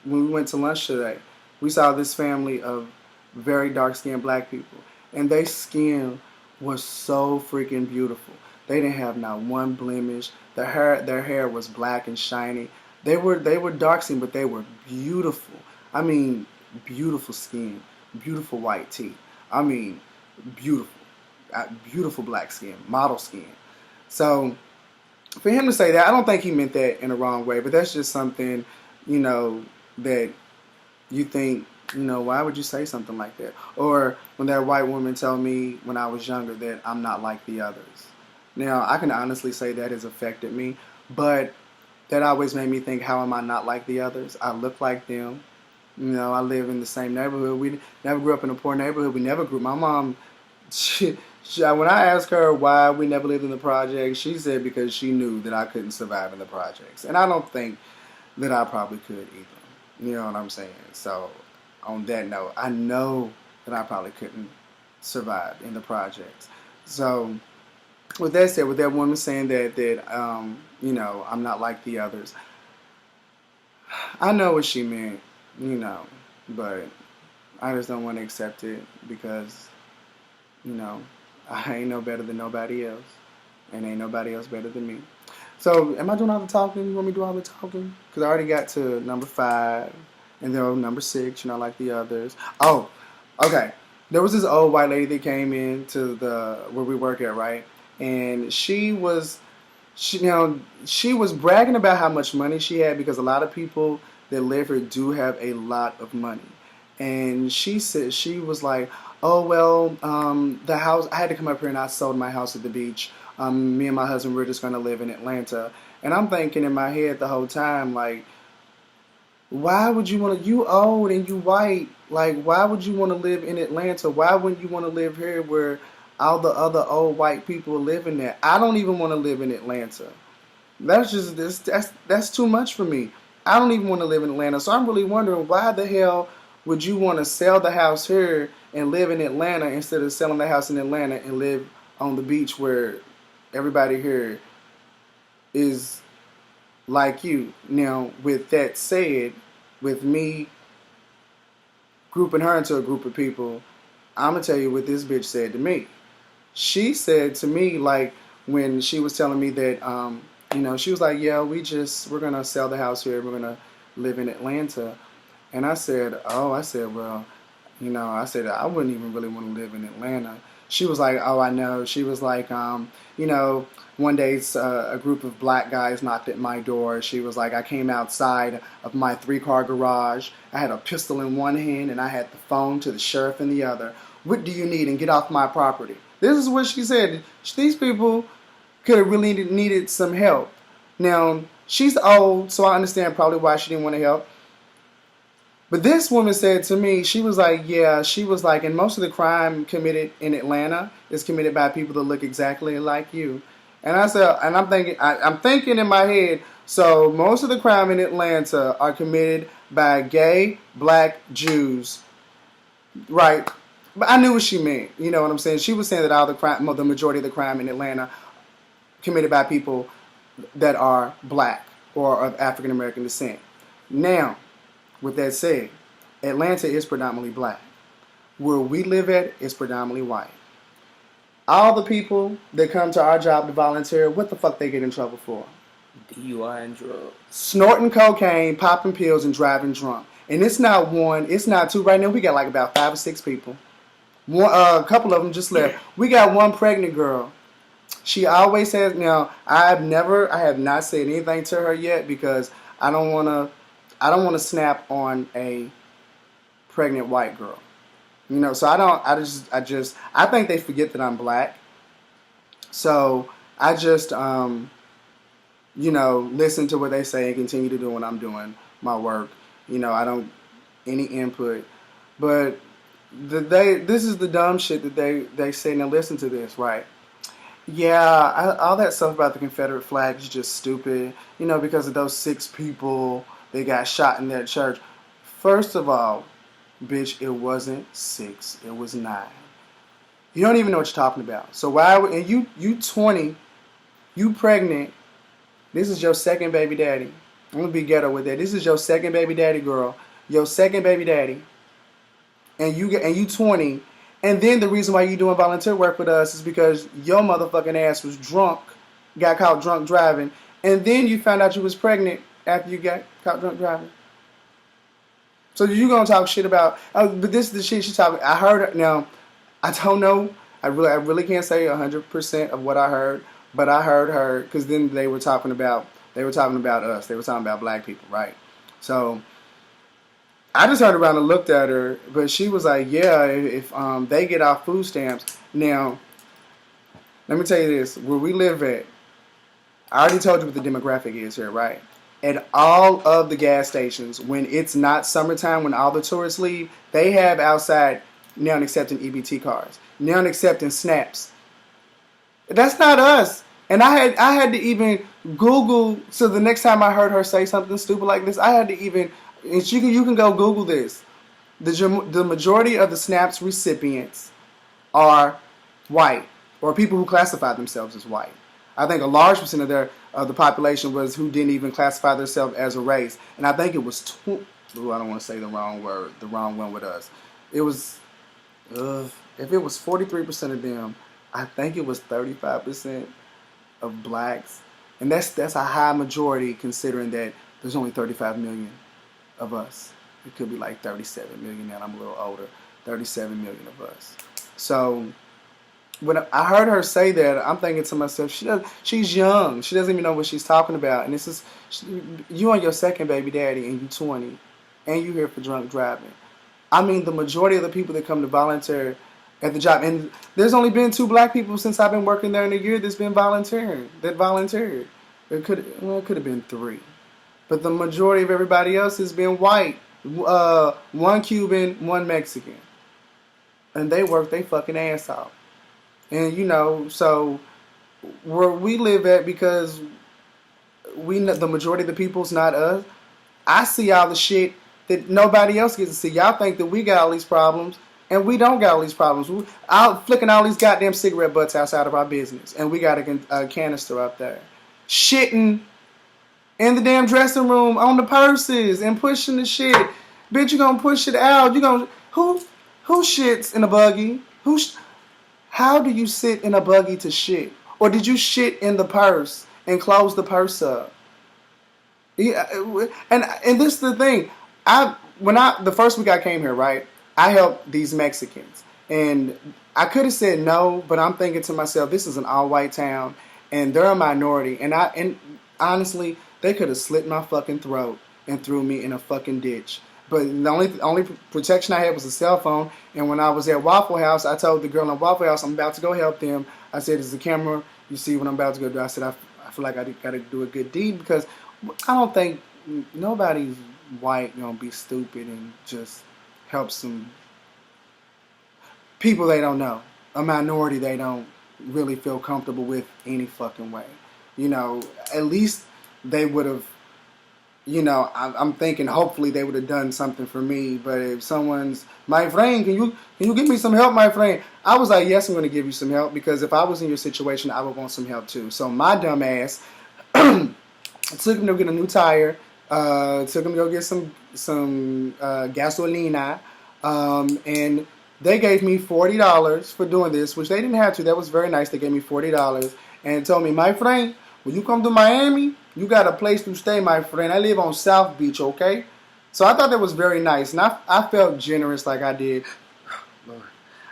when we went to lunch today, we saw this family of very dark skinned black people, and their skin was so freaking beautiful. They didn't have not one blemish. Their hair was black and shiny. They were dark skinned, but they were beautiful. I mean, beautiful skin, beautiful white teeth. I mean, beautiful, beautiful black skin, model skin. So for him to say that, I don't think he meant that in the wrong way, but that's just something, you know, that you think, why would you say something like that? Or when that white woman told me when I was younger that I'm not like the others. Now, I can honestly say that has affected me, but that always made me think, how am I not like the others? I look like them. I live in the same neighborhood. We never grew up in a poor neighborhood. We never grew. My mom, when I asked her why we never lived in the projects, she said because she knew that I couldn't survive in the projects. And I don't think that I probably could either. You know what I'm saying? So, on that note, I know that I probably couldn't survive in the projects. So, with that said, with that woman saying that I'm not like the others, I know what she meant, but I just don't want to accept it because, you know, I ain't no better than nobody else, and ain't nobody else better than me. So, am I doing all the talking? You want me to do all the talking? Because I already got to number 5, and then number 6, like the others. Oh, okay. There was this old white lady that came in to the where we work at, right? And she was bragging about how much money she had because a lot of people that live here do have a lot of money. And she said she was like, "Oh well, the house. I had to come up here and I sold my house at the beach. Me and my husband were just going to live in Atlanta." And I'm thinking in my head the whole time, like, why would you want to? You old and you white. Like, why would you want to live in Atlanta? Why wouldn't you want to live here where all the other old white people are living there? I don't even want to live in Atlanta. That's just this. That's too much for me. I don't even want to live in Atlanta. So I'm really wondering why the hell would you want to sell the house here and live in Atlanta instead of selling the house in Atlanta and live on the beach where everybody here is like you. Now, with that said, with me grouping her into a group of people, I'm gonna tell you what this bitch said to me. She said to me, like, when she was telling me that she was like, "Yeah, we're gonna sell the house here. We're gonna live in Atlanta." And I said, "Well, I said I wouldn't even really want to live in Atlanta." She was like, "Oh, I know." She was like, one day a group of black guys knocked at my door. She was like, "I came outside of my 3-car garage. I had a pistol in one hand and I had the phone to the sheriff in the other. What do you need? And get off my property." This is what she said. These people could have really needed some help. Now, she's old, so I understand probably why she didn't want to help. But this woman said to me, she was like, yeah, she was like, and most of the crime committed in Atlanta is committed by people that look exactly like you. And I said, and I'm thinking in my head, so most of the crime in Atlanta are committed by gay black Jews, right? But I knew what she meant. You know what I'm saying? She was saying that the majority of the crime in Atlanta committed by people that are black or of African American descent. Now, with that said, Atlanta is predominantly black. Where we live at is predominantly white. All the people that come to our job to volunteer, what the fuck they get in trouble for? DUI and drugs. Snorting cocaine, popping pills, and driving drunk. And it's not one, it's not two. Right now, we got like about 5 or 6 people. A couple of them just left. We got one pregnant girl. She always says, now, I have not said anything to her yet because I don't want to snap on a pregnant white girl. So I think they forget that I'm black. So I just, listen to what they say and continue to do what I'm doing, my work. I don't, any input. But this is the dumb shit that they say. Now listen to this, right? Yeah, all that stuff about the Confederate flag is just stupid. Because of those 6 people they got shot in that church. First of all, bitch, it wasn't 6, it was 9. You don't even know what you're talking about. So and you 20, you pregnant. This is your second baby daddy. I'm gonna be ghetto with that. This is your second baby daddy, girl. Your second baby daddy, and you 20, and then the reason why you doing volunteer work with us is because your motherfucking ass was drunk, got caught drunk driving, and then you found out you was pregnant after you got caught drunk driving. So you gonna talk shit about? But this is the shit she talking. I heard her. Now, I don't know. I really can't say 100% of what I heard, but I heard her because then they were talking about us. They were talking about black people, right? So I just turned around and looked at her, but she was like, "Yeah, if they get off food stamps." Now, let me tell you this: where we live at, I already told you what the demographic is here, right? At all of the gas stations, when it's not summertime, when all the tourists leave, they have outside now accepting EBT cards, now accepting snaps. That's not us. And I had to even Google. So the next time I heard her say something stupid like this, I had to even. And you can go Google this. The majority of the snaps recipients are white, or people who classify themselves as white. I think a large percent of the population was who didn't even classify themselves as a race, and I think it was I don't want to say the wrong one with us. It was if it was 43% of them, I think it was 35% of blacks, and that's a high majority considering that there's only 35 million of us. It could be like 37 million now. I'm a little older. 37 million of us. So when I heard her say that, I'm thinking to myself, she's young. She doesn't even know what she's talking about. And this is you and your second baby daddy, and you 20, and you here for drunk driving. I mean, the majority of the people that come to volunteer at the job, and there's only been 2 black people since I've been working there in a year that's been volunteered. It could have been 3, but the majority of everybody else has been white. 1 Cuban, 1 Mexican, and they work their fucking ass off. And so where we live at, because the majority of the people's not us. I see all the shit that nobody else gets to see. Y'all think that we got all these problems, and we don't got all these problems. We out flicking all these goddamn cigarette butts outside of our business, and we got a canister up there, shitting in the damn dressing room on the purses and pushing the shit. Bitch, you gonna push it out? Who shits in a buggy? How do you sit in a buggy to shit? Or did you shit in the purse and close the purse up? Yeah, and this is the thing. The first week I came here, right, I helped these Mexicans. And I could have said no, but I'm thinking to myself, this is an all-white town, and they're a minority. And honestly, they could have slit my fucking throat and threw me in a fucking ditch. But the only protection I had was a cell phone. And when I was at Waffle House, I told the girl at Waffle House, I'm about to go help them. I said, "Is the camera? You see what I'm about to go do?" I said, I feel like I got to do a good deed, because I don't think nobody's white gonna be stupid and just help some people they don't know, a minority they don't really feel comfortable with any fucking way. At least they would have. I'm thinking hopefully they would have done something for me. But if someone's, "My friend, can you give me some help, my friend?" I was like, "Yes, I'm going to give you some help," because if I was in your situation, I would want some help too. So my dumb ass took him to get a new tire, took him to go get some gasolina, and they gave me $40 for doing this, which they didn't have to. That was very nice. They gave me $40 and told me, "My friend, when you come to Miami, you got a place to stay, my friend. I live on South Beach, okay?" So I thought that was very nice. And I felt generous like I did. Lord.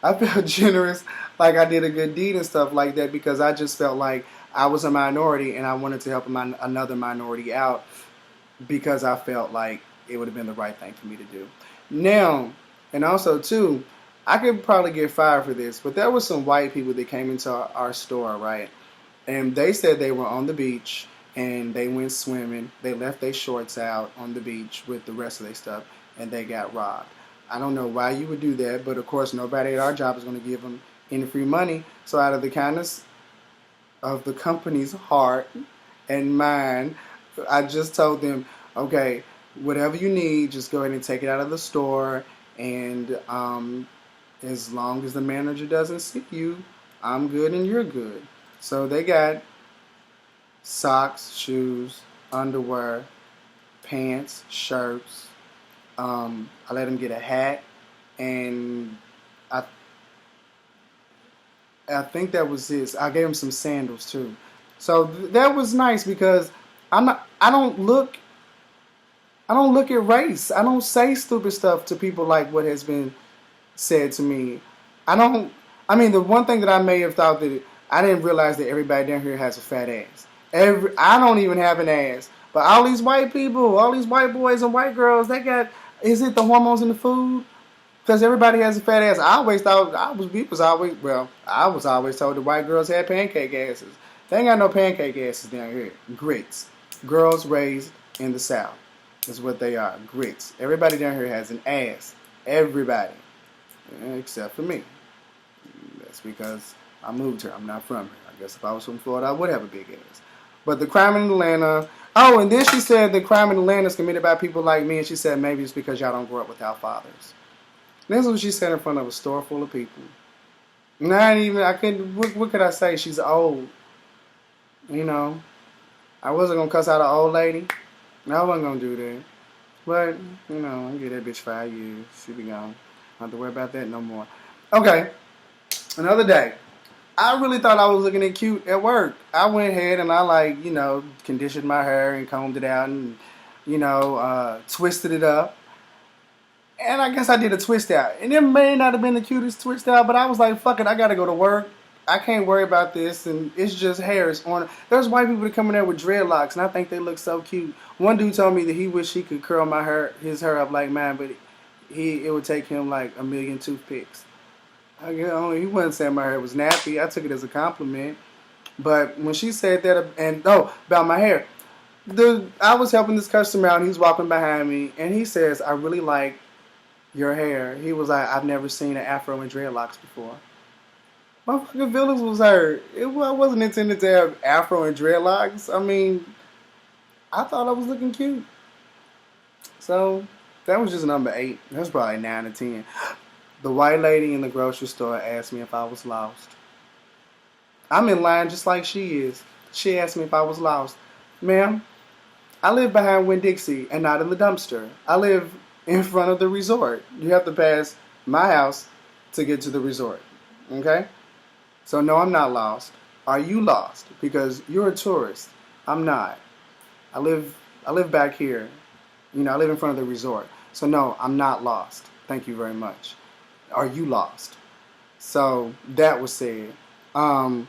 I felt generous like I did a good deed and stuff like that, because I just felt like I was a minority and I wanted to help another minority out, because I felt like it would have been the right thing for me to do. Now, and also too, I could probably get fired for this, but there were some white people that came into our store, right? And they said they were on the beach and they went swimming. They left their shorts out on the beach with the rest of their stuff, and they got robbed. I don't know why you would do that, but of course nobody at our job is going to give them any free money. So out of the kindness of the company's heart and mine, I just told them, "Okay, whatever you need, just go ahead and take it out of the store, and as long as the manager doesn't see you, I'm good and you're good." So they got socks, shoes, underwear, pants, shirts. I let him get a hat, and I I think that was it. I gave him some sandals too. So that was nice because I'm not. I don't look at race. I don't say stupid stuff to people like what has been said to me. I don't. I mean, the one thing that I may have thought that I didn't realize that everybody down here has a fat ass. I don't even have an ass, but all these white people, all these white boys and white girls, they got. Is it the hormones in the food? Because everybody has a fat ass. I always thought I was always told that white girls had pancake asses. They ain't got no pancake asses down here. Grits. Girls raised in the South is what they are. Grits. Everybody down here has an ass. Everybody. Except for me. That's because I moved here. I'm not from here. I guess if I was from Florida, I would have a big ass. But the crime in Atlanta. Oh, and then she said the crime in Atlanta is committed by people like me. And she said maybe it's because y'all don't grow up without fathers. This is what she said in front of a store full of people. Not even, I couldn't, what could I say? She's old. You know, I wasn't going to cuss out an old lady. I wasn't going to do that. But, you know, I give that bitch 5 years. She be gone. I don't have to worry about that no more. Okay, another day. I really thought I was looking at cute at work. I went ahead and I conditioned my hair and combed it out and, twisted it up. And I guess I did a twist out. And it may not have been the cutest twist out, but I was like, fuck it, I gotta go to work. I can't worry about this. And it's just hair. It's on. There's white people that come in there with dreadlocks, and I think they look so cute. One dude told me that he wished he could curl his hair up like mine, but it would take him like 1,000,000 toothpicks. He wasn't saying my hair was nappy. I took it as a compliment. But when she said that, about my hair, I was helping this customer out, and he's walking behind me, and he says, I really like your hair. He was like, I've never seen an afro and dreadlocks before. My fucking feelings was hurt. I wasn't intended to have afro and dreadlocks. I mean, I thought I was looking cute. So, that was just number 8. That was probably 9 or 10. The white lady in the grocery store asked me if I was lost. I'm in line just like she is. She asked me if I was lost. Ma'am, I live behind Winn-Dixie and not in the dumpster. I live in front of the resort. You have to pass my house to get to the resort. Okay? So no, I'm not lost. Are you lost? Because you're a tourist. I'm not. I live back here. I live in front of the resort. So no, I'm not lost. Thank you very much. Are you lost? So that was said. Then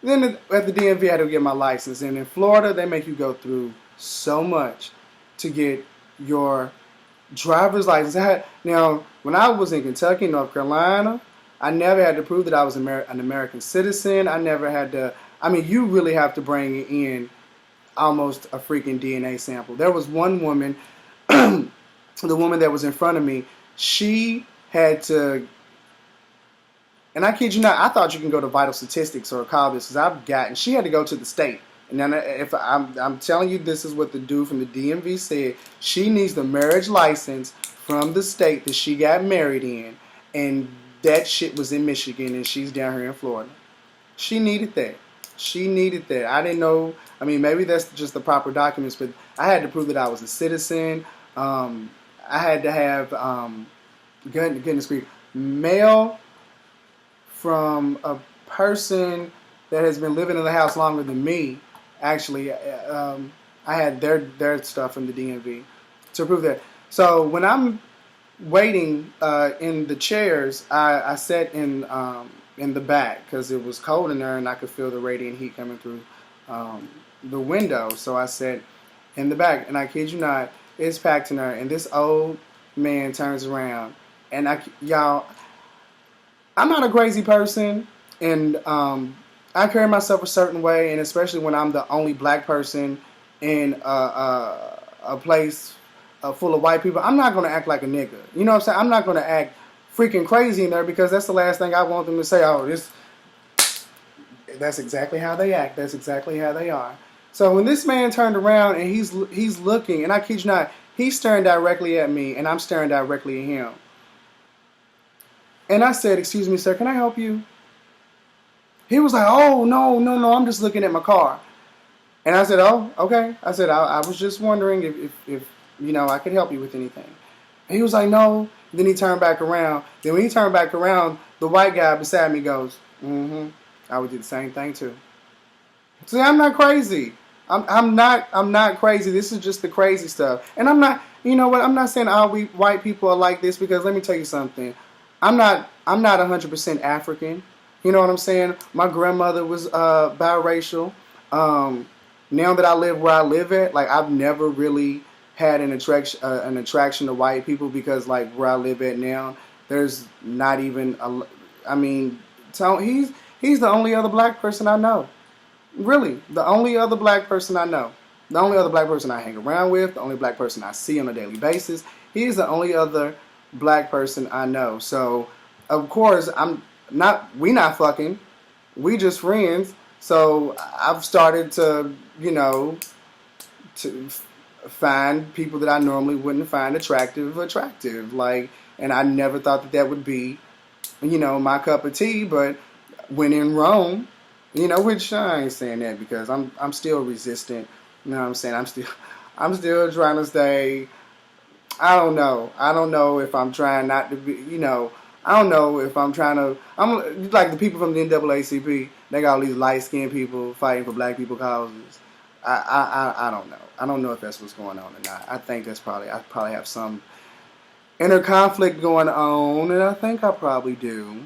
at the DMV I had to get my license. And in Florida, they make you go through so much to get your driver's license. Now, when I was in Kentucky, North Carolina, I never had to prove that I was an American citizen. I never had to. I mean, you really have to bring in almost a freaking DNA sample. There was one woman, the woman that was in front of me, she had to, and I kid you not, I thought you can go to Vital Statistics or call this because she had to go to the state. And then if I'm telling you, this is what the dude from the DMV said. She needs the marriage license from the state that she got married in, and that shit was in Michigan, and she's down here in Florida. She needed that. I didn't know. I mean, maybe that's just the proper documents, but I had to prove that I was a citizen. I had to have goodness grief, mail from a person that has been living in the house longer than me. Actually, I had their stuff from the DMV to prove that. So when I'm waiting in the chairs, I sat in the back because it was cold in there and I could feel the radiant heat coming through the window. So I sat in the back, and I kid you not, it's packed in there. And this old man turns around, and I'm not a crazy person, and I carry myself a certain way, and especially when I'm the only black person in a place full of white people, I'm not going to act like a nigga. You know what I'm saying? I'm not going to act freaking crazy in there because that's the last thing I want them to say. Oh, that's exactly how they act. That's exactly how they are. So when this man turned around and he's looking, and I kid you not, he's staring directly at me, and I'm staring directly at him. And I said, "Excuse me, sir, can I help you?" He was like, "Oh, no, I'm just looking at my car." And I said, oh, okay. I said, I was just wondering if I could help you with anything. And he was like, no. Then he turned back around. Then when he turned back around, the white guy beside me goes, mm-hmm. I would do the same thing too. See, I'm not crazy. I'm not crazy. This is just the crazy stuff. And I'm not, you know what? I'm not saying all we white people are like this, because let me tell you something. I'm not 100% African. You know what I'm saying? My grandmother was biracial. Um, Now that I live where I live at, like, I've never really had an attraction to white people, because like where I live at now, there's not even a. I mean, he's the only other black person I know. Really, the only other black person I know. The only other black person I hang around with. The only black person I see on a daily basis. He's the only other black person I know. So, of course, we not fucking. We just friends. So I've started to, to find people that I normally wouldn't find attractive. Like, and I never thought that would be, my cup of tea. But when in Rome, which I ain't saying that because I'm still resistant. You know what I'm saying? I'm still trying to stay. I don't know. I don't know if I'm trying not to be. I don't know if I'm trying to. I'm like the people from the NAACP. They got all these light skinned people fighting for black people causes. I don't know. I don't know if that's what's going on or not. I think I probably have some inner conflict going on, and I think I probably do.